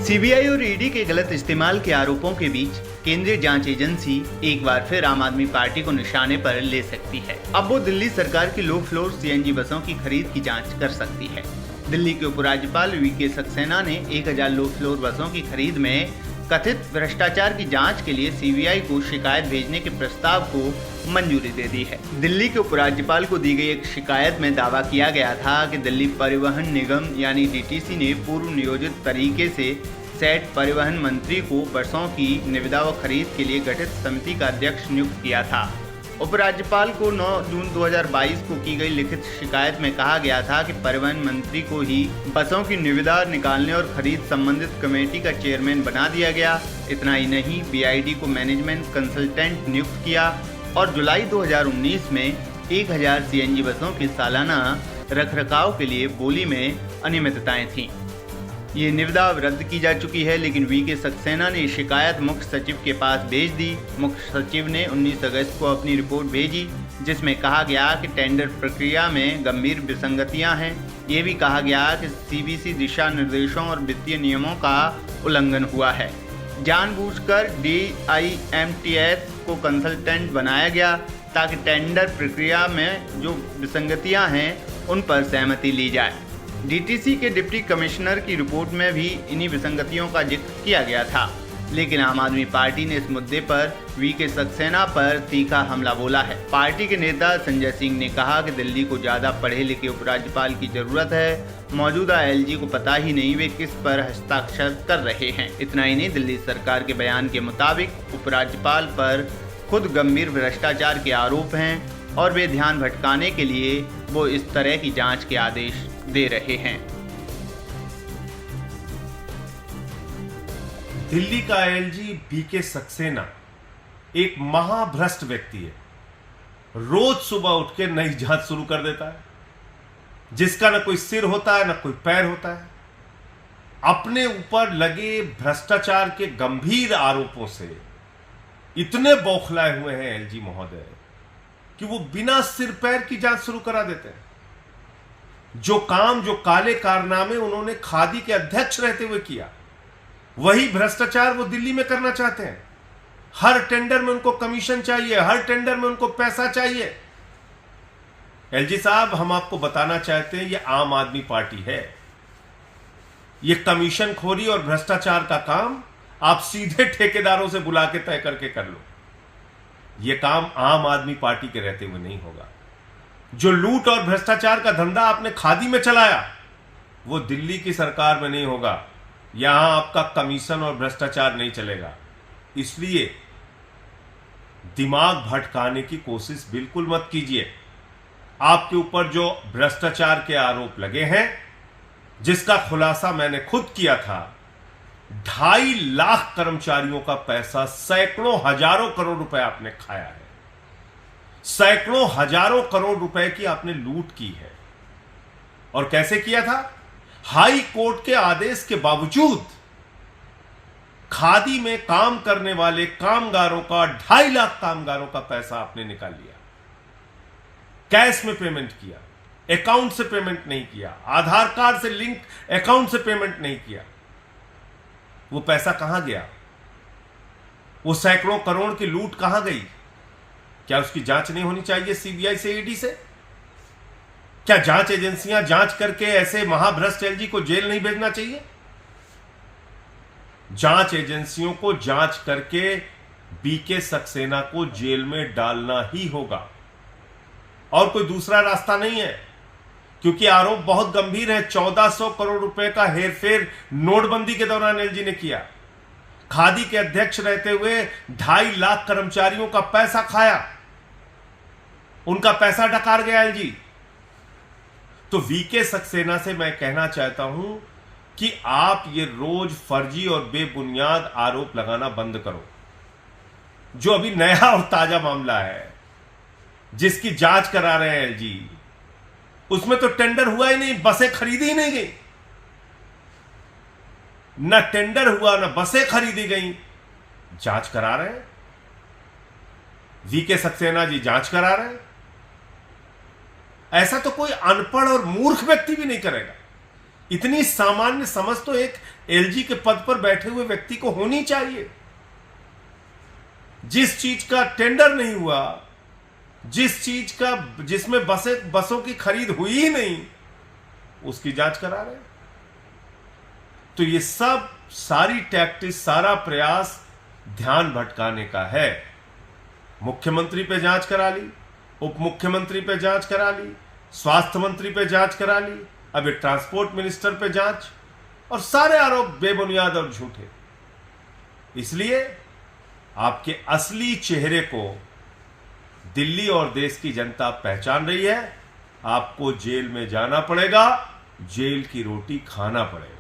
CBI और ED के गलत इस्तेमाल के आरोपों के बीच केंद्रीय जांच एजेंसी एक बार फिर आम आदमी पार्टी को निशाने पर ले सकती है। अब वो दिल्ली सरकार की लो फ्लोर सीएनजी बसों की खरीद की जांच कर सकती है। दिल्ली के उपराज्यपाल वीके सक्सेना ने 1000 लो फ्लोर बसों की खरीद में कथित भ्रष्टाचार की जांच के लिए सीबीआई को शिकायत भेजने के प्रस्ताव को मंजूरी दे दी है। दिल्ली के उपराज्यपाल को दी गई एक शिकायत में दावा किया गया था कि दिल्ली परिवहन निगम यानी डीटीसी ने पूर्व नियोजित तरीके से सेठ परिवहन मंत्री को बसों की निविदा व खरीद के लिए गठित समिति का अध्यक्ष नियुक्त किया था। उपराज्यपाल को 9 जून 2022 को की गई लिखित शिकायत में कहा गया था कि परिवहन मंत्री को ही बसों की निविदा निकालने और खरीद संबंधित कमेटी का चेयरमैन बना दिया गया। इतना ही नहीं, बीआईडी को मैनेजमेंट कंसल्टेंट नियुक्त किया और जुलाई 2019 में 1000 सीएनजी बसों के सालाना रखरखाव के लिए बोली में अनियमितताएं थीं। ये निविदा रद्द की जा चुकी है, लेकिन वीके सक्सेना ने शिकायत मुख्य सचिव के पास भेज दी। मुख्य सचिव ने 19 अगस्त को अपनी रिपोर्ट भेजी, जिसमें कहा गया कि टेंडर प्रक्रिया में गंभीर विसंगतियां हैं। ये भी कहा गया कि सीबीसी दिशा निर्देशों और वित्तीय नियमों का उल्लंघन हुआ है। जानबूझकर DIMTS को कंसल्टेंट बनाया गया ताकि टेंडर प्रक्रिया में जो विसंगतियां हैं उन पर सहमति ली जाए। डीटीसी के डिप्टी कमिश्नर की रिपोर्ट में भी इन्हीं विसंगतियों का जिक्र किया गया था, लेकिन आम आदमी पार्टी ने इस मुद्दे पर वीके सक्सेना पर तीखा हमला बोला है। पार्टी के नेता संजय सिंह ने कहा कि दिल्ली को ज्यादा पढ़े लिखे उपराज्यपाल की जरूरत है। मौजूदा एलजी को पता ही नहीं वे किस पर हस्ताक्षर कर रहे हैं। इतना ही नहीं, दिल्ली सरकार के बयान के मुताबिक उपराज्यपाल पर खुद गंभीर भ्रष्टाचार के आरोप हैं और वे ध्यान भटकाने के लिए वो इस तरह की जांच के आदेश दे रहे हैं। दिल्ली का एलजी वीके सक्सेना एक महाभ्रष्ट व्यक्ति है। रोज सुबह उठ के नई जांच शुरू कर देता है, जिसका न कोई सिर होता है न कोई पैर होता है। अपने ऊपर लगे भ्रष्टाचार के गंभीर आरोपों से इतने बौखलाए हुए हैं एलजी महोदय कि वो बिना सिर पैर की जांच शुरू करा देते हैं। जो काले कारनामे उन्होंने खादी के अध्यक्ष रहते हुए किया, वही भ्रष्टाचार वो दिल्ली में करना चाहते हैं। हर टेंडर में उनको कमीशन चाहिए, हर टेंडर में उनको पैसा चाहिए। एलजी साहब, हम आपको बताना चाहते हैं, ये आम आदमी पार्टी है। ये कमीशन खोरी और भ्रष्टाचार का काम आप सीधे ठेकेदारों से बुला के तय करके कर लो। यह काम आम आदमी पार्टी के रहते हुए नहीं होगा। जो लूट और भ्रष्टाचार का धंधा आपने खादी में चलाया, वो दिल्ली की सरकार में नहीं होगा। यहां आपका कमीशन और भ्रष्टाचार नहीं चलेगा। इसलिए दिमाग भटकाने की कोशिश बिल्कुल मत कीजिए। आपके ऊपर जो भ्रष्टाचार के आरोप लगे हैं, जिसका खुलासा मैंने खुद किया था, 2.5 लाख कर्मचारियों का पैसा, सैकड़ों हजारों करोड़ रुपए आपने खाया है। सैकड़ों हजारों करोड़ रुपए की आपने लूट की है। और कैसे किया था? हाई कोर्ट के आदेश के बावजूद खादी में काम करने वाले कामगारों का, 2.5 लाख कामगारों का पैसा आपने निकाल लिया। कैश में पेमेंट किया, अकाउंट से पेमेंट नहीं किया, आधार कार्ड से लिंक अकाउंट से पेमेंट नहीं किया। वो पैसा कहां गया? वो सैकड़ों करोड़ की लूट कहां गई? क्या उसकी जांच नहीं होनी चाहिए सीबीआई से, ईडी से? क्या जांच एजेंसियां जांच करके ऐसे महाभ्रष्ट एलजी को जेल नहीं भेजना चाहिए? जांच एजेंसियों को जांच करके वीके सक्सेना को जेल में डालना ही होगा, और कोई दूसरा रास्ता नहीं है। क्योंकि आरोप बहुत गंभीर है। 1400 करोड़ रुपए का हेरफेर नोटबंदी के दौरान एलजी ने किया। खादी के अध्यक्ष रहते हुए 2.5 लाख कर्मचारियों का पैसा खाया, उनका पैसा डकार गया एलजी। तो वीके सक्सेना से मैं कहना चाहता हूं कि आप ये रोज फर्जी और बेबुनियाद आरोप लगाना बंद करो। जो अभी नया और ताजा मामला है, जिसकी जांच करा रहे हैं एलजी, उसमें तो टेंडर हुआ ही नहीं, बसें खरीदी ही नहीं गई। न टेंडर हुआ, न बसें खरीदी गई। जांच करा रहे हैं वीके सक्सेना जी, जांच करा रहे हैं। ऐसा तो कोई अनपढ़ और मूर्ख व्यक्ति भी नहीं करेगा। इतनी सामान्य समझ तो एक एलजी के पद पर बैठे हुए व्यक्ति को होनी चाहिए। जिस चीज का टेंडर नहीं हुआ, जिसमें बसों की खरीद हुई ही नहीं, उसकी जांच करा रहे। तो ये सब सारी टैक्टिस, सारा प्रयास ध्यान भटकाने का है। मुख्यमंत्री पे जांच करा ली, उप मुख्यमंत्री पे जांच करा ली, स्वास्थ्य मंत्री पे जांच करा ली, अब ये ट्रांसपोर्ट मिनिस्टर पे जांच, और सारे आरोप बेबुनियाद और झूठे। इसलिए आपके असली चेहरे को दिल्ली और देश की जनता पहचान रही है। आपको जेल में जाना पड़ेगा, जेल की रोटी खाना पड़ेगा।